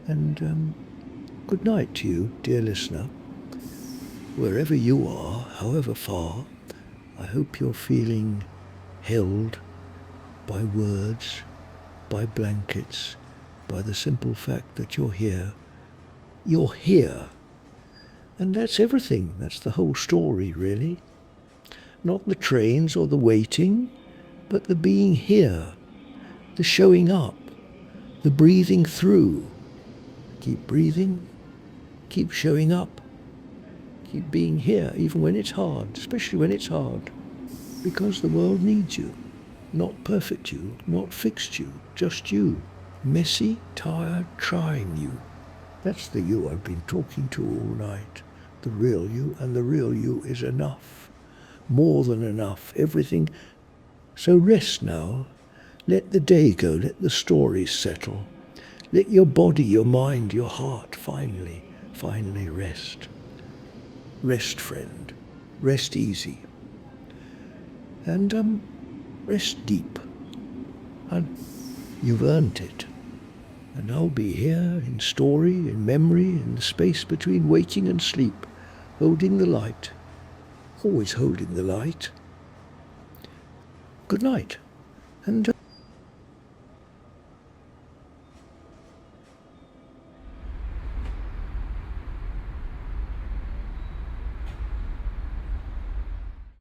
And good night to you, dear listener. Wherever you are, however far, I hope you're feeling held by words, by blankets, by the simple fact that you're here. You're here. And that's everything. That's the whole story, really. Not the trains or the waiting, but the being here, the showing up, the breathing through. Keep breathing, keep showing up, keep being here, even when it's hard, especially when it's hard, because the world needs you. Not perfect you, not fixed you, just you. Messy, tired, trying you. That's the you I've been talking to all night. The real you, and the real you is enough. More than enough, everything. So rest now. Let the day go, let the stories settle. Let your body, your mind, your heart finally rest. Rest, friend. Rest easy. And rest deep. And you've earned it. And I'll be here in story, in memory, in the space between waking and sleep, holding the light. Always holding the light. Good night. And